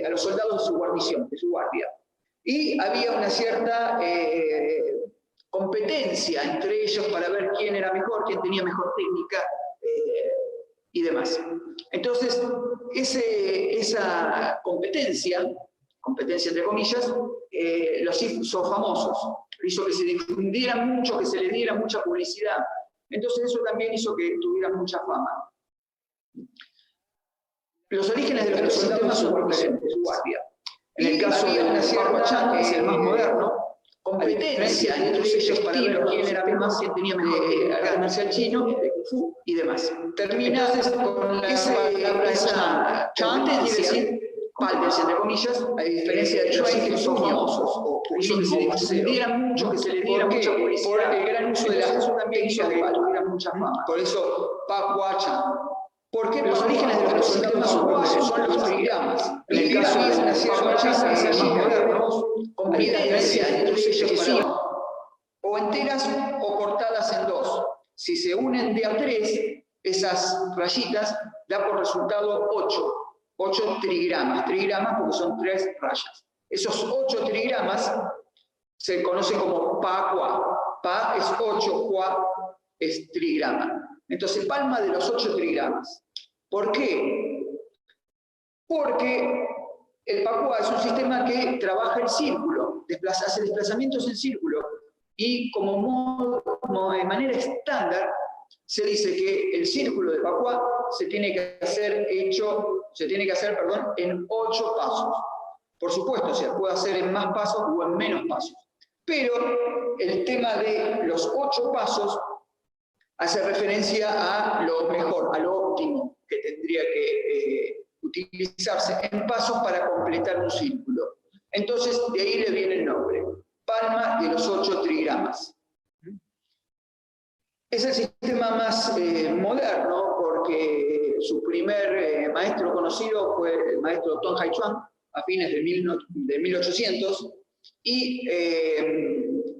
a los soldados de su guarnición, de su guardia. Y había una cierta competencia entre ellos para ver quién era mejor, quién tenía mejor técnica y demás. Entonces, esa competencia entre comillas, los hizo famosos, hizo que se difundiera mucho, que se le diera mucha publicidad. Entonces eso también hizo que tuvieran mucha fama. Los orígenes de los sistemas son diferentes, guardia. En el caso de Pacuachán, que es el más moderno, competencia entre ellos para ver quién era más, quién tenía mejor arte marcial chino, de Kung Fu y demás. Termina con esa competencia, quiere decir palmas, entre comillas, a diferencia de Chuan, que son famosos, o hizo que se le diera mucho, que se le diera mucha publicidad, por el gran uso de las técnicas que tuvieran mucha fama. Por eso, Pacuachán. Porque los orígenes de los sistemas uruguayos son los trigramas. En el caso de Pacuachán, es el más moderno, competencia entre ellos que son o enteras o cortadas en dos. Si se unen de a tres, esas rayitas da por resultado 8 trigramas. Trigramas porque son 3 rayas. Esos 8 trigramas se conocen como Pa-Cua. Pa es 8, Cua es trigrama. Entonces, palma de los 8 trigramas. ¿Por qué? Porque el Pa-Cua es un sistema que trabaja en círculo, hace desplazamientos en círculo, y de manera estándar se dice que el círculo de Pa-Cua se tiene que hacer en 8 pasos. Por supuesto, se puede hacer en más pasos o en menos pasos. Pero el tema de los 8 pasos hace referencia a lo mejor, a lo óptimo que tendría que utilizarse en pasos para completar un círculo. Entonces, de ahí le viene el nombre. Palma de los 8 trigramas. Es el sistema más moderno porque su primer maestro conocido fue el maestro Tong Hai Chuan a fines de 1800 y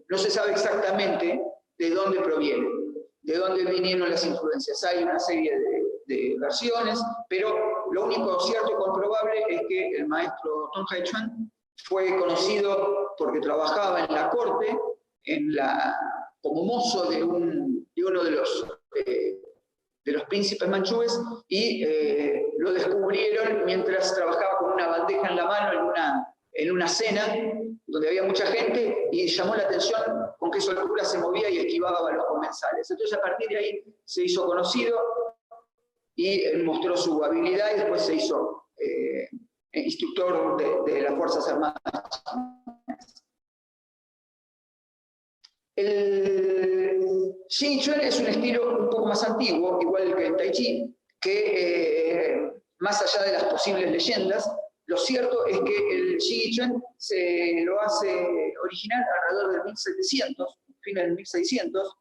no se sabe exactamente de dónde proviene, de dónde vinieron las influencias. Hay una serie de versiones, pero lo único cierto y comprobable es que el maestro Tong Hai Chuan fue conocido porque trabajaba en la corte, como mozo de uno de los príncipes manchúes y lo descubrieron mientras trabajaba con una bandeja en la mano en una cena donde había mucha gente y llamó la atención con qué soltura se movía y esquivaba a los comensales. Entonces a partir de ahí se hizo conocido y mostró su habilidad y después se hizo instructor de las Fuerzas Armadas. El Xing Chuan es un estilo un poco más antiguo, igual que el Tai Chi, que más allá de las posibles leyendas, lo cierto es que el Xing Chuan se lo hace original alrededor del 1700, fines del 1600,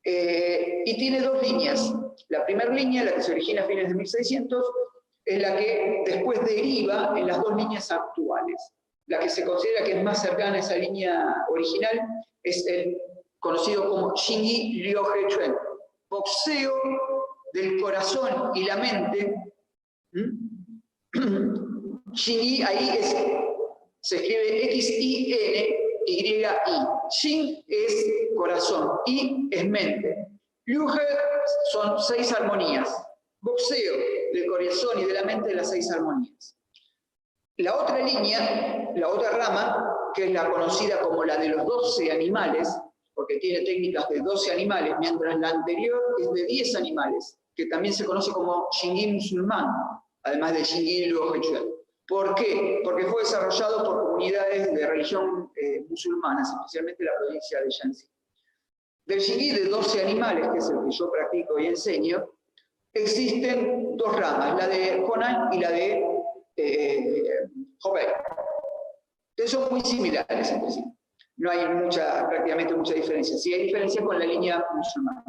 y tiene 2 líneas. La primera línea, la que se origina a fines de 1600, es la que después deriva en las 2 líneas actuales. La que se considera que es más cercana a esa línea original es el conocido como Xingyi Liu He Chuan, boxeo del corazón y la mente. Xingyi ahí se escribe X-I-N-Y-I. Xing es corazón, I es mente. Liu He son 6 armonías. Boxeo del corazón y de la mente de las 6 armonías. La otra línea, la otra rama, que es la conocida como la de los 12 animales, porque tiene técnicas de 12 animales, mientras la anterior es de 10 animales, que también se conoce como Xingyi musulmán, además de Xingyi Liu He Chuan. ¿Por qué? Porque fue desarrollado por comunidades de religión musulmanas, especialmente la provincia de Shanxi. Del Xingyi de 12 animales, que es el que yo practico y enseño, existen 2 ramas, la de Honan y la de Hobei. Entonces son muy similares entre sí. No hay prácticamente mucha diferencia. Sí hay diferencia con la línea musulmana.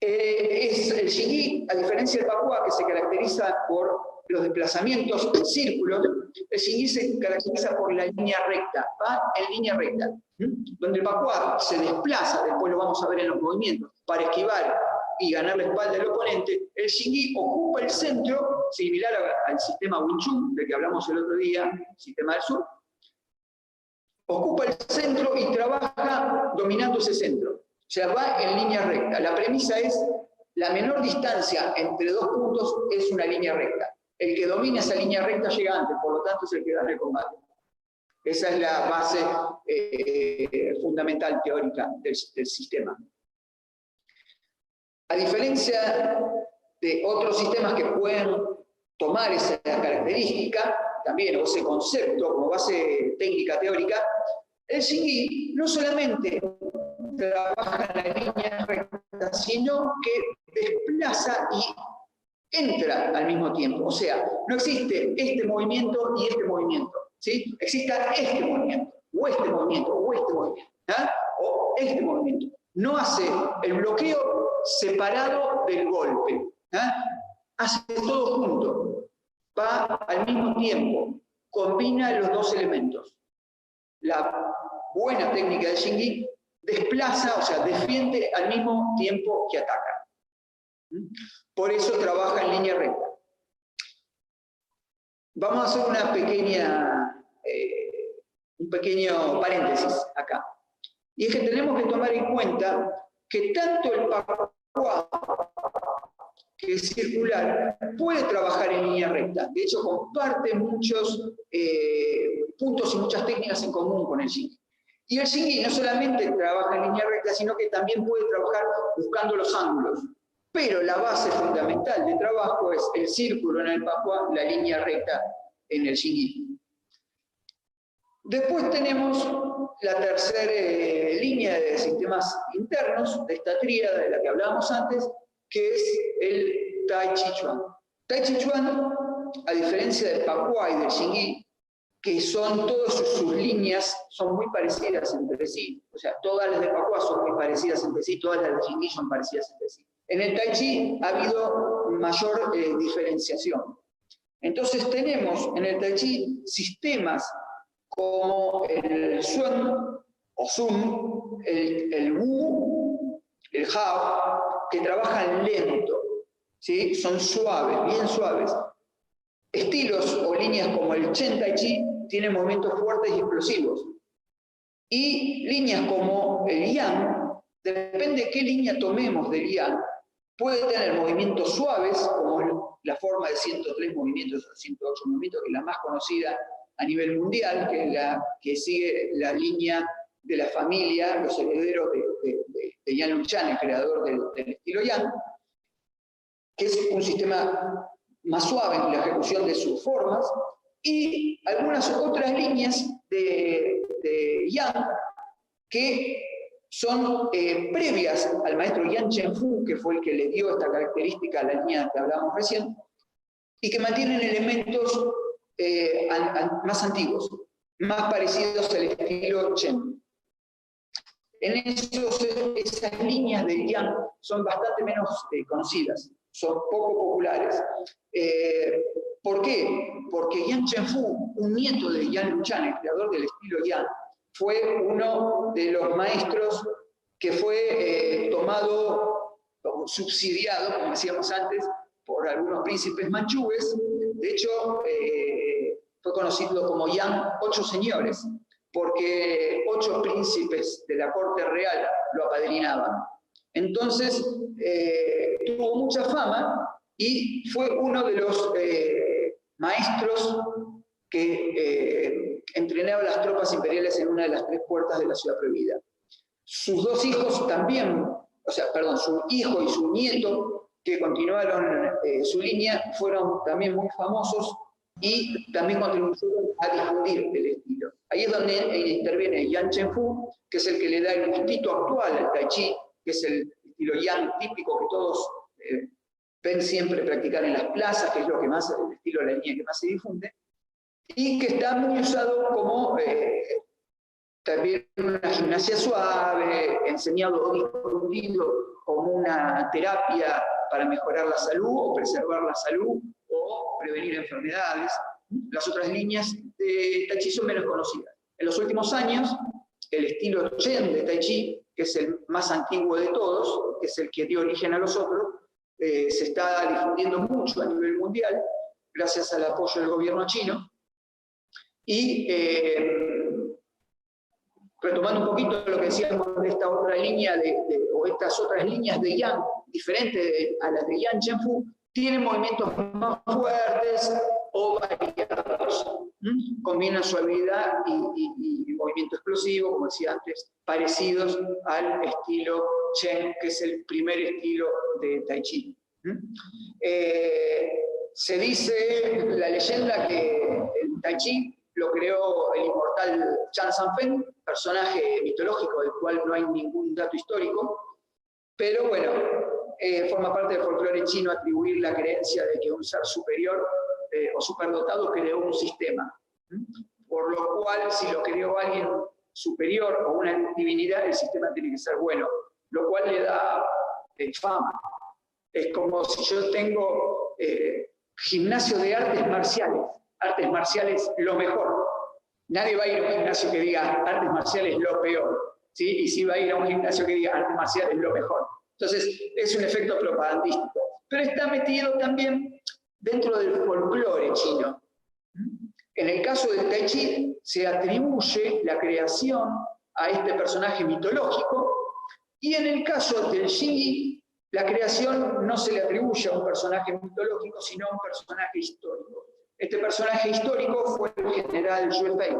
Es el Xingyi, a diferencia del Pa-Cua, que se caracteriza por los desplazamientos en círculos, el Xingyi se caracteriza por la línea recta, va en línea recta. Donde el Pa-Cua se desplaza, después lo vamos a ver en los movimientos, para esquivar y ganar la espalda del oponente, el Xingyi ocupa el centro similar al sistema Wing Chun, del que hablamos el otro día, sistema del sur. Ocupa el centro y trabaja dominando ese centro. O sea, va en línea recta. La premisa es, la menor distancia entre dos puntos es una línea recta. El que domina esa línea recta llega antes, por lo tanto es el que gana el combate. Esa es la base fundamental teórica del sistema. A diferencia de otros sistemas que pueden tomar esa característica, también, o ese concepto como base técnica teórica, el Xingyi no solamente trabaja en la línea recta, sino que desplaza y entra al mismo tiempo. O sea, no existe este movimiento y este movimiento, ¿sí? Existe este movimiento, o este movimiento, o este movimiento, ¿ah? O este movimiento. No hace el bloqueo separado del golpe, ¿ah? Hace todo junto, va al mismo tiempo, combina los dos elementos. La buena técnica de Xingyi desplaza, o sea, defiende al mismo tiempo que ataca. Por eso trabaja en línea recta. Vamos a hacer una un pequeño paréntesis acá. Y es que tenemos que tomar en cuenta que tanto el Pakua, que es circular, puede trabajar en línea recta. De hecho, comparte muchos puntos y muchas técnicas en común con el Xingyi. Y el Xingyi no solamente trabaja en línea recta, sino que también puede trabajar buscando los ángulos. Pero la base fundamental de trabajo es el círculo en el Pakua, la línea recta en el Xingyi. Después tenemos la tercera línea de sistemas internos, de esta tríada de la que hablábamos antes, que es el Tai Chi Chuan. Tai Chi Chuan, a diferencia del Pakua y del Xingyi, que son todas sus líneas son muy parecidas entre sí. O sea, todas las de Pakua son muy parecidas entre sí, todas las de Xingyi son parecidas entre sí. En el Tai Chi ha habido mayor diferenciación. Entonces tenemos en el Tai Chi sistemas como el Sun o Sun, el Wu, el Hao, que trabajan lento, ¿sí? Son suaves, bien suaves. Estilos o líneas como el Chen Tai Chi tienen movimientos fuertes y explosivos. Y líneas como el Yang, depende de qué línea tomemos del Yang, puede tener movimientos suaves, como la forma de 103 movimientos o 108 movimientos, que es la más conocida a nivel mundial, que es la que sigue la línea de la familia, los herederos de Yan Luchan, el creador del estilo Yang, que es un sistema más suave en la ejecución de sus formas, y algunas otras líneas de Yang que son previas al maestro Yan Chenfu, que fue el que le dio esta característica a la línea que hablábamos recién, y que mantienen elementos más antiguos, más parecidos al estilo Chen. En esas líneas de Yang son bastante menos conocidas, son poco populares. ¿Por qué? Porque Yan Chenfu, un nieto de Yan Luchan, el creador del estilo Yang, fue uno de los maestros que fue tomado, subsidiado, como decíamos antes, por algunos príncipes manchúes. De hecho, fue conocido como Yang 8 señores, porque 8 príncipes de la corte real lo apadrinaban. Entonces, tuvo mucha fama y fue uno de los maestros que entrenaba a las tropas imperiales en una de las 3 puertas de la ciudad prohibida. Sus 2 hijos también, su hijo y su nieto, que continuaron su línea, fueron también muy famosos y también contribuyeron a difundir el estilo. Ahí es donde interviene Yan Chenfu, que es el que le da el gustito actual al Tai Chi, que es el estilo Yang típico que todos ven siempre practicar en las plazas, que es lo que más, el estilo de la línea que más se difunde, y que está muy usado como también una gimnasia suave, enseñado o difundido como una terapia para mejorar la salud o preservar la salud o prevenir enfermedades. Las otras líneas de Tai Chi son menos conocidas. En los últimos años, el estilo Chen de Tai Chi, que es el más antiguo de todos, que es el que dio origen a los otros, se está difundiendo mucho a nivel mundial, gracias al apoyo del gobierno chino. Y retomando un poquito lo que decíamos de esta otra línea, o estas otras líneas de Yang, diferentes a las de Yang Zhenfu, tienen movimientos más fuertes o variados. Combinan suavidad y movimiento explosivo, como decía antes, parecidos al estilo Chen, que es el primer estilo de Tai Chi. Se dice la leyenda que el Tai Chi lo creó el inmortal Chan Sanfen, personaje mitológico del cual no hay ningún dato histórico, pero bueno, forma parte del folclore chino atribuir la creencia de que un ser superior o superdotado creó un sistema, por lo cual si lo creó alguien superior o una divinidad, el sistema tiene que ser bueno, lo cual le da fama. Es como si yo tengo gimnasio de artes marciales lo mejor. Nadie va a ir a un gimnasio que diga artes marciales lo peor, ¿sí? Y sí va a ir a un gimnasio que diga artes marciales lo mejor. Entonces, es un efecto propagandístico. Pero está metido también dentro del folclore chino. En el caso del Tai Chi, se atribuye la creación a este personaje mitológico, y en el caso del Xingyi, la creación no se le atribuye a un personaje mitológico, sino a un personaje histórico. Este personaje histórico fue el general Yue Fei.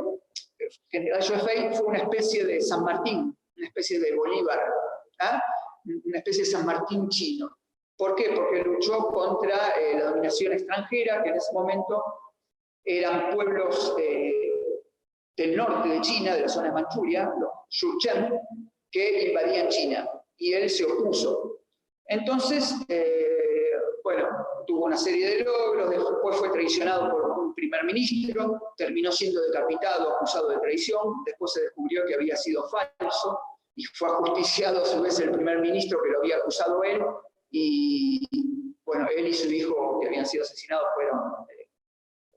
El general Yue Fei fue una especie de San Martín, una especie de Bolívar, una especie de San Martín chino. ¿Por qué? Porque luchó contra la dominación extranjera, que en ese momento eran pueblos del norte de China, de la zona de Manchuria, los Jurchen, que invadían China, y él se opuso. Entonces, bueno, tuvo una serie de logros, después fue traicionado por un primer ministro, terminó siendo decapitado, acusado de traición, después se descubrió que había sido falso, y fue ajusticiado a su vez el primer ministro que lo había acusado él, y bueno, él y su hijo que habían sido asesinados fueron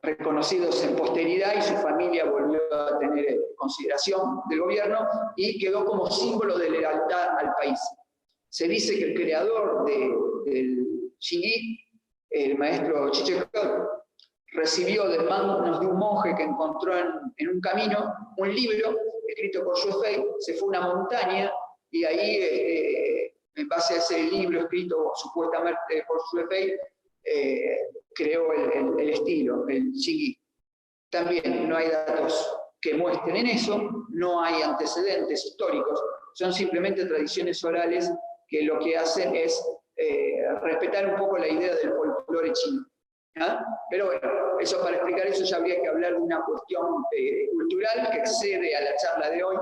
reconocidos en posteridad, y su familia volvió a tener consideración del gobierno y quedó como símbolo de lealtad al país. Se dice que el creador del Xingyi, el maestro Chicheng, recibió de manos de un monje que encontró en un camino un libro escrito por Yue Fei, se fue a una montaña y ahí, en base a ese libro escrito supuestamente por Yue Fei, creó el estilo, el Xingyi. También no hay datos que muestren eso, no hay antecedentes históricos, son simplemente tradiciones orales que lo que hacen es respetar un poco la idea del folclore chino. Pero bueno, eso, para explicar eso ya habría que hablar de una cuestión cultural que excede a la charla de hoy,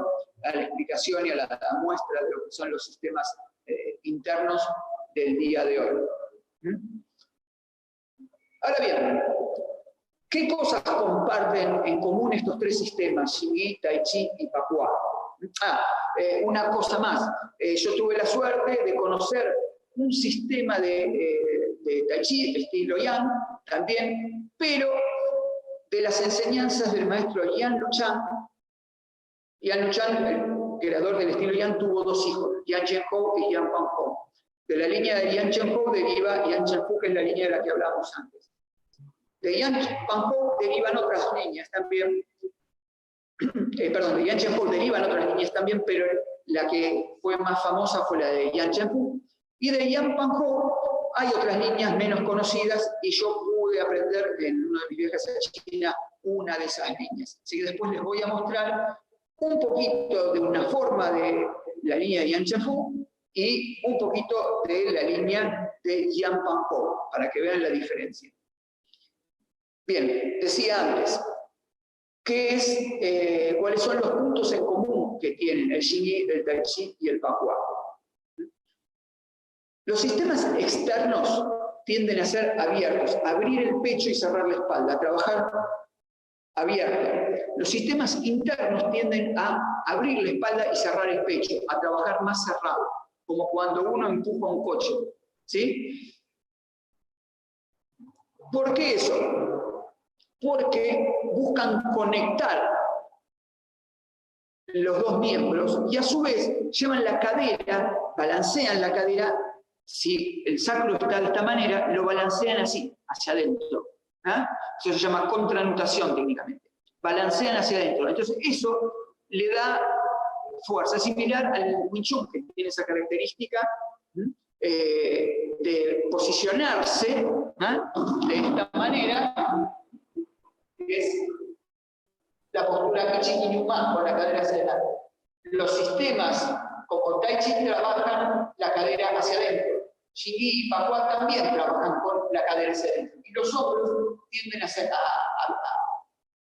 a la explicación y a la muestra de lo que son los sistemas internos del día de hoy. Ahora bien, ¿qué cosas comparten en común estos tres sistemas, Xingyi, Tai Chi y Pakua? Una cosa más, yo tuve la suerte de conocer un sistema de Tai Chi, estilo Yang, también, pero de las enseñanzas del maestro Yan Luchan. Yan Luchan, el creador del estilo Yang, tuvo dos hijos, Yan Zhenhou y Yan Panhou. De la línea de Yan Zhenhou deriva Yan Zhenfu, que es la línea de la que hablamos antes. De Yan Panhou derivan otras líneas también, de Yan Zhenhou derivan otras líneas también, pero la que fue más famosa fue la de Yan Zhenfu. Y de Yan Panhou hay otras líneas menos conocidas, y yo pude aprender en uno de mis viajes a China una de esas líneas. Así que después les voy a mostrar un poquito de una forma de la línea de Yan Zhenfu y un poquito de la línea de Yan Panhou, para que vean la diferencia. Bien, decía antes, ¿cuáles son los puntos en común que tienen el Xingyi, el Tai Chi y el Pakua? Los sistemas externos tienden a ser abiertos, abrir el pecho y cerrar la espalda, trabajar abierto. Los sistemas internos tienden a abrir la espalda y cerrar el pecho, a trabajar más cerrado, como cuando uno empuja un coche, ¿sí? ¿Por qué eso? Porque buscan conectar los dos miembros y a su vez llevan la cadera, balancean la cadera. Si el sacro está de esta manera, lo balancean así, hacia adentro. Eso se llama contranutación técnicamente. Balancean hacia adentro. Entonces eso le da fuerza. Es similar al Wing Chun, que tiene esa característica de posicionarse de esta manera, que es la postura Kichi-Kinyuman, con la cadera hacia adelante. Los sistemas como Tai Chi trabajan la cadera hacia adentro. Xingyi y Pakua también trabajan con la cadera hacia adentro. Y los hombros tienden a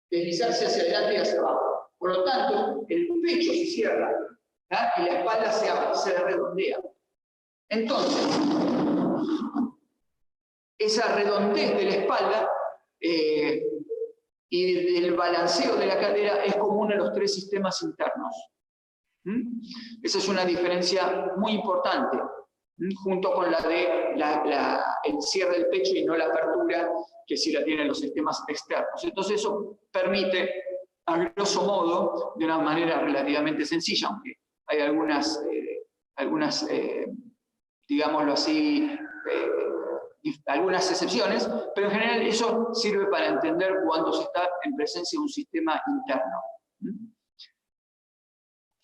deslizarse hacia adelante y hacia abajo. Por lo tanto, el pecho se cierra y la espalda se redondea. Entonces, esa redondez de la espalda y del balanceo de la cadera es común a los tres sistemas internos. Esa es una diferencia muy importante, junto con la de el cierre del pecho y no la apertura, que sí la tienen los sistemas externos. Entonces eso permite, a grosso modo, de una manera relativamente sencilla, aunque hay algunas digámoslo así, algunas excepciones, pero en general eso sirve para entender cuando se está en presencia de un sistema interno.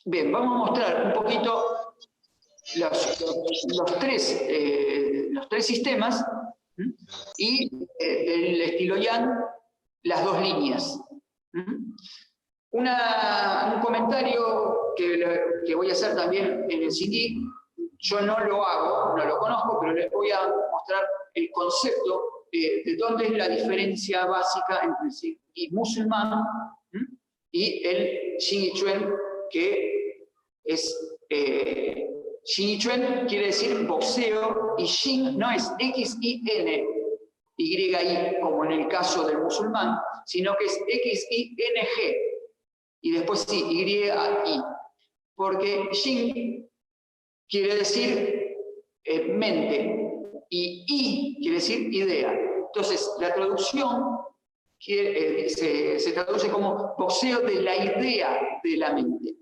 Bien, vamos a mostrar un poquito los tres sistemas y el estilo Yang, las dos líneas. Un comentario que voy a hacer también en el CD. Yo no lo hago, no lo conozco, pero les voy a mostrar el concepto de dónde es la diferencia básica entre el Xingyi musulmán y el Xingyi Chuan, que es Xingyi Chuan quiere decir boxeo, y Xing no es X-I-N, Y-I, como en el caso del musulmán, sino que es X-I-N-G, y después sí, Y-I, porque Xing quiere decir mente, y I quiere decir idea. Entonces, la traducción se traduce como boxeo de la idea de la mente.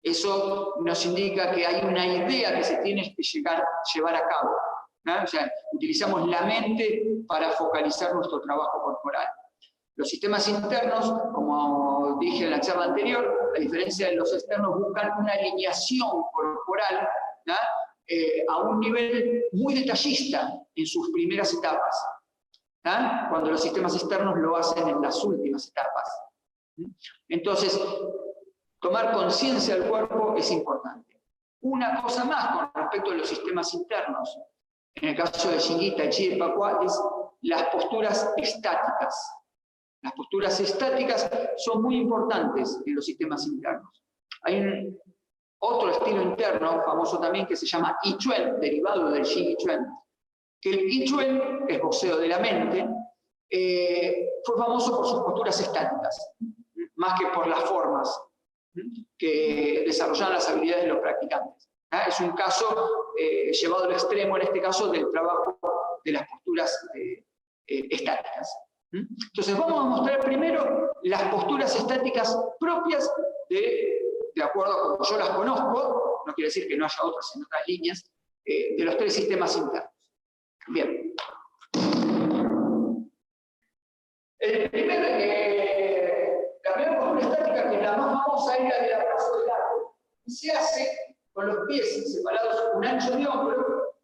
Eso nos indica que hay una idea que se tiene que llevar a cabo, ¿no? O sea, utilizamos la mente para focalizar nuestro trabajo corporal. Los sistemas internos, como dije en la charla anterior, a diferencia de los externos, buscan una alineación corporal, ¿no? A un nivel muy detallista en sus primeras etapas, ¿no? Cuando los sistemas externos lo hacen en las últimas etapas. Entonces, tomar conciencia del cuerpo es importante. Una cosa más con respecto a los sistemas internos, en el caso de Xingyi, Tai Chi y Pakua, es las posturas estáticas. Las posturas estáticas son muy importantes en los sistemas internos. Hay otro estilo interno, famoso también, que se llama I Chuan, derivado del Xingyi Chuan. Que el I Chuan, que es boxeo de la mente, fue famoso por sus posturas estáticas, más que por las formas que desarrollaban las habilidades de los practicantes. Es un caso llevado al extremo, en este caso, del trabajo de las posturas estáticas. Entonces vamos a mostrar primero las posturas estáticas propias de acuerdo a como yo las conozco, no quiere decir que no haya otras en otras líneas, de los tres sistemas internos. Bien. La primera postura estática, que es la más famosa, es la del abrazo del árbol. Y se hace con los pies separados un ancho de hombro,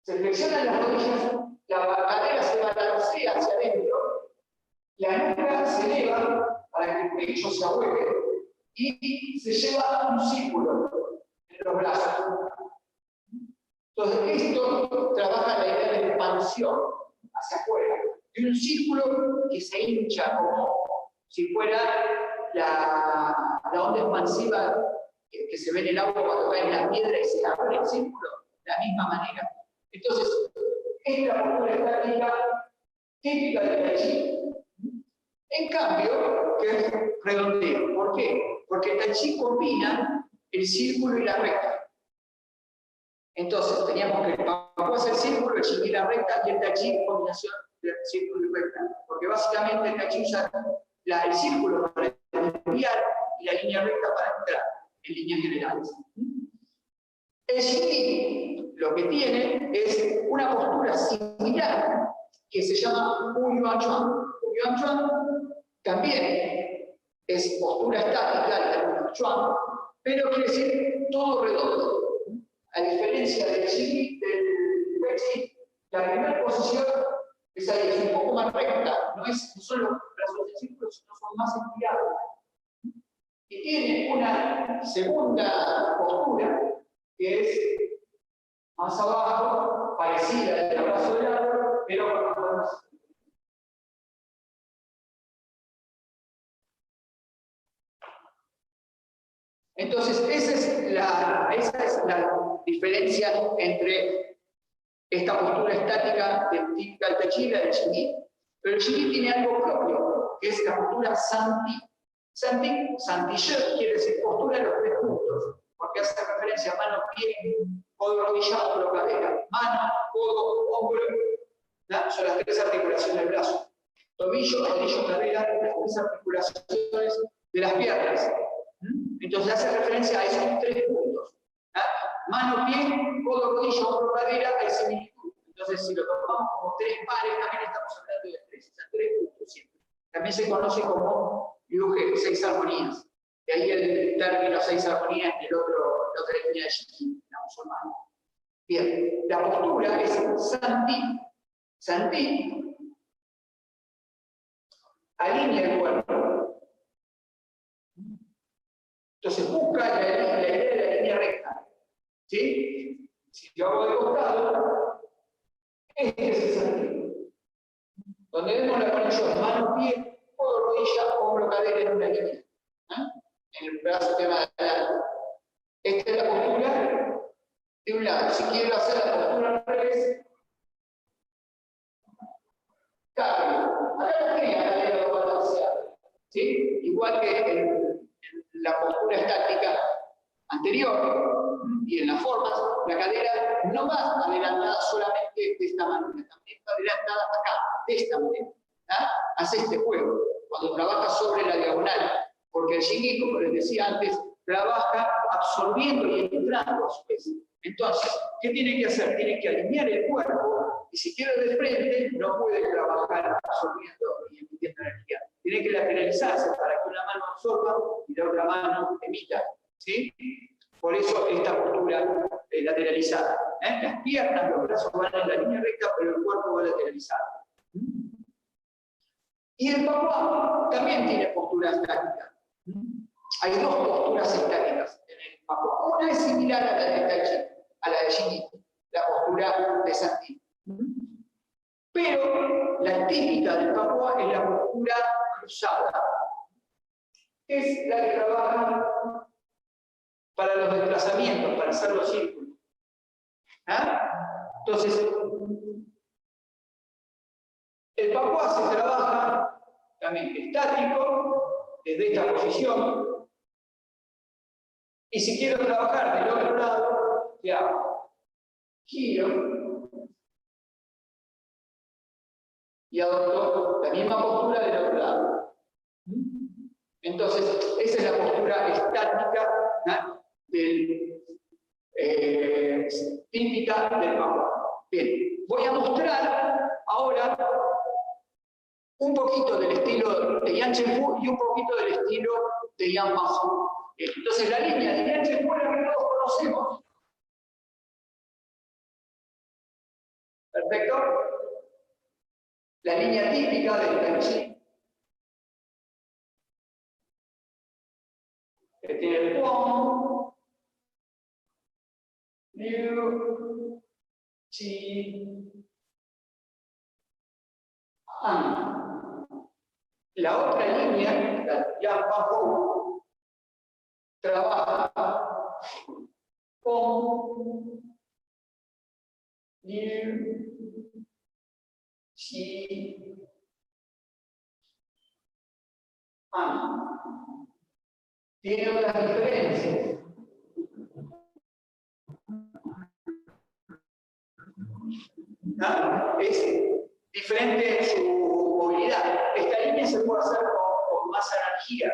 se flexionan las rodillas, la cadera se balancea hacia adentro, la nuca se eleva para que el pecho se ahueque y se lleva un círculo en los brazos. Entonces, esto trabaja la idea de expansión hacia afuera. Y un círculo que se hincha como si fuera la onda expansiva que se ve en el agua cuando cae en la piedra y se abre el círculo, de la misma manera. Entonces, esta postura estática típica del Tai Chi. En cambio, que es redondeo. ¿Por qué? Porque el Tai Chi combina el círculo y la recta. Entonces, teníamos que el Pakua es el círculo, el Xingyi la recta, y el Tai Chi combinación de círculo y recta. Porque básicamente el Tai Chi usa el círculo para desviar y la línea recta para entrar, en líneas generales. El Xingyi lo que tiene es una postura similar, que se llama Wu Yuan Chuan. Wu Yuan Chuan también es postura estática, el término Chuan, pero quiere decir todo redondo. A diferencia del Qi, del Wei, la primera posición es ahí, es un poco más recta, no son los brazos del círculo, sino son más estirados. Y tiene una segunda postura que es más abajo, parecida al abrazo del árbol, pero con las manos. Entonces, esa es la diferencia entre esta postura estática típica del Tai Chi y la del Xingyi. Pero el Xingyi tiene algo propio, que es la postura Santi. Santi Shi quiere decir postura de los tres puntos, porque hace referencia a mano, pie, codo, rodilla, hombro, cadera. Mano, codo, hombro, ¿no? Son las tres articulaciones del brazo. Tobillo, rodillo, cadera, las tres articulaciones de las piernas. Entonces hace referencia a esos tres puntos. ¿No? Mano, pie, codo, rodillo, hombro, cadera, hay similitud. Entonces, si lo tomamos como tres pares, también estamos hablando de tres puntos siempre. También se conoce como Yuge, 6 armonías. De ahí el término 6 armonías en la otra línea de Xingyi, la musulmana. Bien, la postura es Santi. Santi alinea el cuerpo. Entonces busca la idea de la línea recta. ¿Sí? Si yo hago de costado, este es el sentido. Donde vemos la conexión mano-pie, codo, rodilla, hombro, cadera en una línea. En el brazo tema de lado. Esta es la postura de un lado. Si quiero hacer la postura al revés, cambio. Acá no tenía la línea balanceada. ¿Sí? Igual que en la postura estática anterior y en las formas, la cadera no va adelantada solamente de esta manera, también está adelantada acá, de esta manera. Hace este juego, cuando trabaja sobre la diagonal, porque el Xingyi, como les decía antes, trabaja absorbiendo y entrando a su vez. Entonces, ¿qué tiene que hacer? Tiene que alinear el cuerpo y si quiere de frente, no puede trabajar absorbiendo y emitiendo energía. Tiene que lateralizarse para que una mano absorba y la otra mano emita. ¿Sí? Por eso esta postura lateralizada. Las piernas, los brazos van en la línea recta, pero el cuerpo va lateralizado. Y el Papua también tiene postura estática. Hay dos posturas estáticas en el Papua. Una es similar a la de Tai Chi, a la de Xingyi, la postura de Santi. Pero la típica del Papua es la postura cruzada. Es la que trabaja para los desplazamientos, para hacer los círculos. Entonces, el Papua se trabaja también estático, desde esta posición, y si quiero trabajar del otro lado, ¿qué hago? Giro y adopto la misma postura del otro lado. Entonces, esa es la postura estática típica del Papua. Bien, voy a mostrar ahora un poquito del estilo de Yan Chen Fu y un poquito del estilo de Yan Mafu. Entonces, la línea de Yan Chen Fu la que todos conocemos. Perfecto. La línea típica del Tai Chi. Que tiene el Guang, Liu, Qi, An. La otra línea, la Yan Mafu, trabaja con Liu, Qi, An. Tiene otras diferencias. Es diferente en su movilidad. Esta línea se puede hacer con más energía.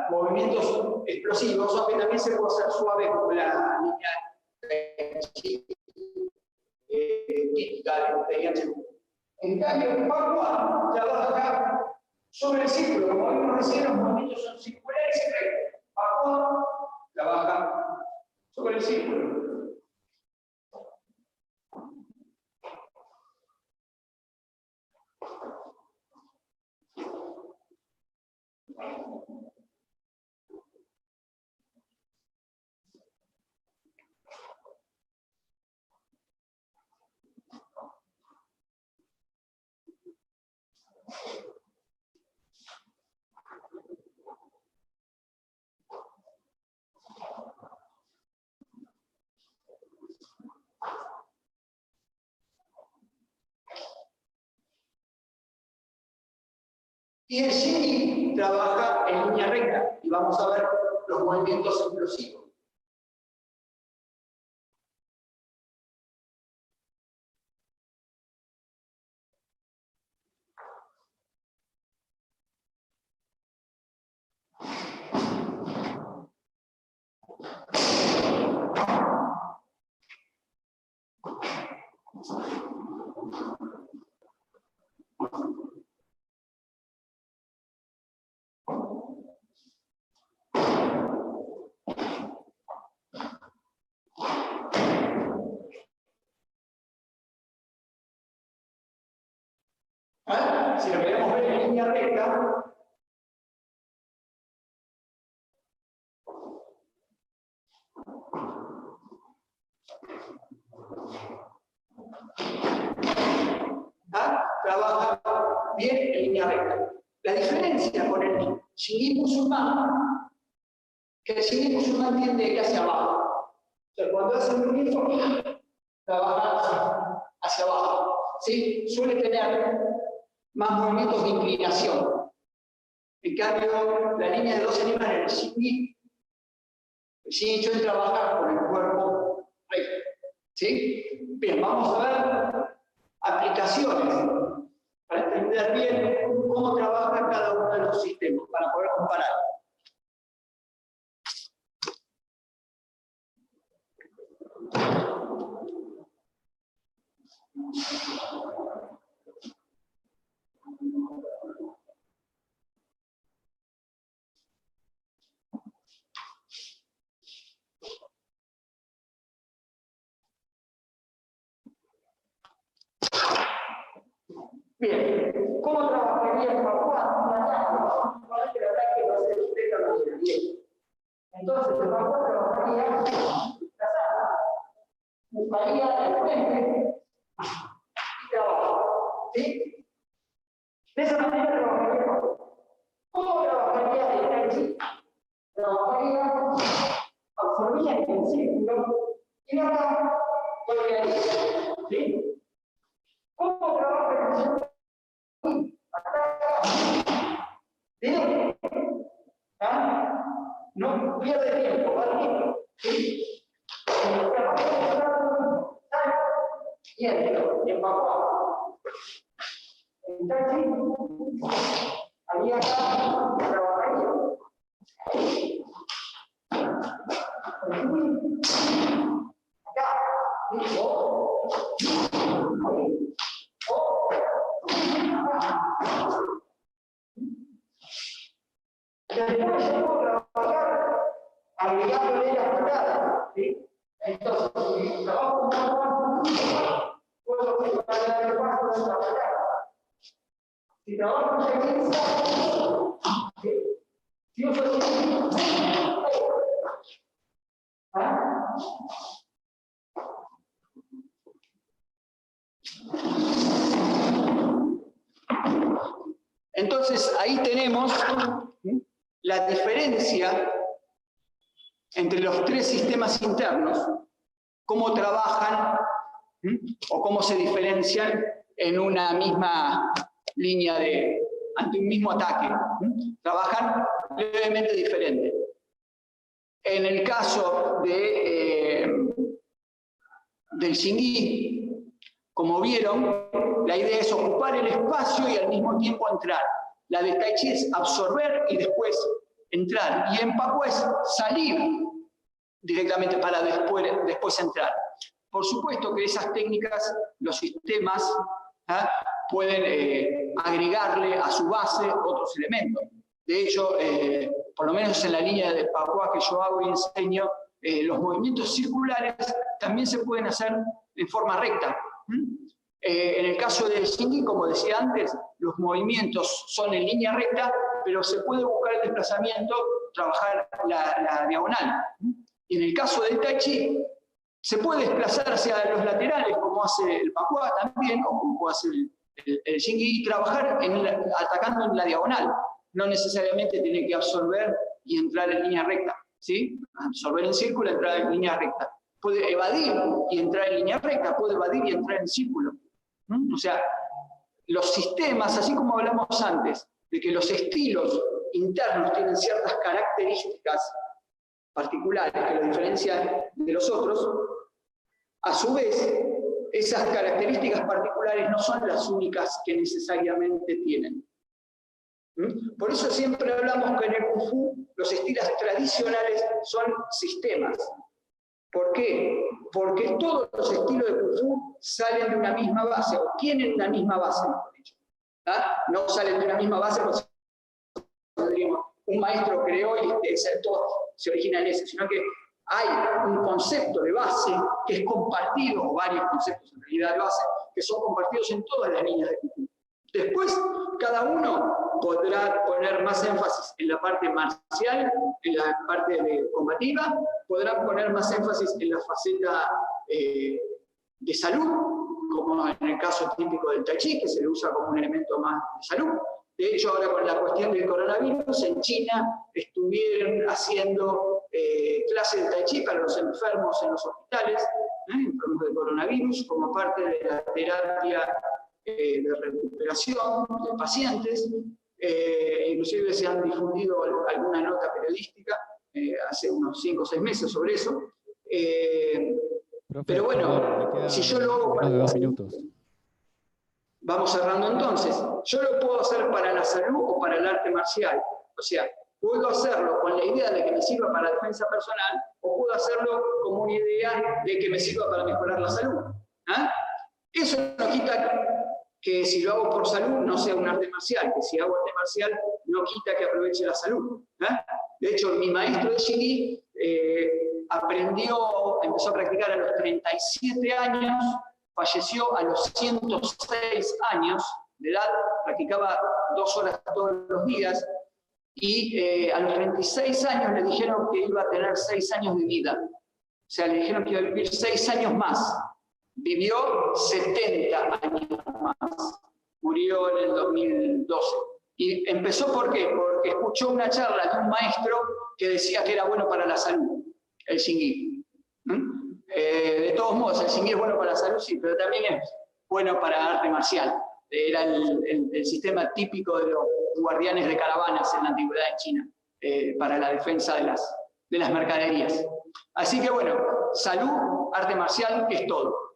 Movimientos explosivos, aunque también se puede hacer suave como la línea típica de Yan Chen Fu. En cambio, el Pakua trabaja sobre el círculo. Como vimos recién, los movimientos son circulares y rectos. Pakua trabaja sobre el círculo. Y el Shingi trabaja en línea recta y vamos a ver los movimientos explosivos. ¿Vale? Si lo queremos ver en línea recta, trabaja bien en línea recta. La diferencia con el Shingi musulmán, que el Shingi musulmán tiende a ir hacia abajo. O sea, cuando hace un movimiento, trabaja hacia abajo. ¿Sí? Suele tener más movimientos de inclinación. En cambio, la línea de 12 animales en el Shingi Chön trabaja con el cuerpo recto. ¿Sí? Bien, vamos a ver aplicaciones para entender bien cómo trabaja cada uno de los sistemas, para poder comparar. Bien, ¿cómo trabajaría el Pakua? Para que el ataque no se detecta muy bien. Entonces, el Pakua trabajaría buscaría el frente y trabajo. ¿Sí? De esa manera trabajaría el Pakua. ¿Cómo trabajaría el Tai Chi? Trabajaría, absorbiría el círculo y acá volvería. ¿Sí? ¿Cómo trabaja el círculo? Directo. No pierde tiempo, va tiempo. ¿Sí? Y entro, y empapado. Entonces, ahí acá trabajaría. Acá, listo. Después yo puedo trabajar agregándole las patadas, ¿sí? Entonces, si trabajo un poco, puedo preparar el paso de la patada. Si trabajo un sequenza, si uso entonces, ahí tenemos la diferencia entre los tres sistemas internos, cómo trabajan o cómo se diferencian en una misma línea ante un mismo ataque. Trabajan levemente diferente. En el caso del Shingi, como vieron, la idea es ocupar el espacio y al mismo tiempo entrar. La de Tai Chi es absorber y después entrar. Y en Pakua es salir directamente para después entrar. Por supuesto que esas técnicas, los sistemas, pueden agregarle a su base otros elementos. De hecho, por lo menos en la línea de Pakua que yo hago y enseño, los movimientos circulares también se pueden hacer en forma recta. En el caso del Xingyi, como decía antes, los movimientos son en línea recta, pero se puede buscar el desplazamiento, trabajar la diagonal. Y en el caso del Tai Chi, se puede desplazar hacia los laterales, como hace el Pakua también, o como hace el Xingyi, y trabajar atacando en la diagonal. No necesariamente tiene que absorber y entrar en línea recta, ¿sí? Absorber en círculo, entrar en línea recta. Puede evadir y entrar en línea recta, puede evadir y entrar en círculo. O sea, los sistemas, así como hablamos antes, de que los estilos internos tienen ciertas características particulares que los diferencian de los otros, a su vez, esas características particulares no son las únicas que necesariamente tienen. Por eso siempre hablamos que en el Kung Fu los estilos tradicionales son sistemas. ¿Por qué? Porque todos los estilos de Kung Fu salen de una misma base, o tienen una misma base, mejor dicho. No salen de una misma base, porque un maestro creó y todo se origina en ese, sino que hay un concepto de base que es compartido, o varios conceptos en realidad de base, que son compartidos en todas las líneas de Kung Fu. Después, cada uno podrá poner más énfasis en la parte marcial, en la parte combativa, podrán poner más énfasis en la faceta de salud, como en el caso típico del Tai Chi, que se le usa como un elemento más de salud. De hecho, ahora con la cuestión del coronavirus, en China estuvieron haciendo clases de Tai Chi para los enfermos en los hospitales, enfermos de coronavirus, como parte de la terapia de recuperación de pacientes. Inclusive se han difundido alguna nota periodística hace unos 5 o 6 meses sobre eso. Pero bueno, si yo lo hago para 2 minutos. Vamos cerrando entonces. Yo lo puedo hacer para la salud o para el arte marcial. O sea, puedo hacerlo con la idea de que me sirva para defensa personal, o puedo hacerlo como una idea de que me sirva para mejorar la salud. Eso no quita que si lo hago por salud no sea un arte marcial, que si hago arte marcial no quita que aproveche la salud. De hecho, mi maestro de Xingyi empezó a practicar a los 37 años, falleció a los 106 años de edad, practicaba 2 horas todos los días, y a los 36 años le dijeron que iba a tener 6 años de vida. O sea, le dijeron que iba a vivir 6 años más. Vivió 70 años más. Murió en el 2012. Y empezó ¿por qué? Porque escuchó una charla de un maestro que decía que era bueno para la salud, el Xingyi. De todos modos, el Xingyi es bueno para la salud, sí, pero también es bueno para arte marcial. Era el sistema típico de los guardianes de caravanas en la antigüedad en China, para la defensa de las mercaderías. Así que bueno, salud, arte marcial es todo.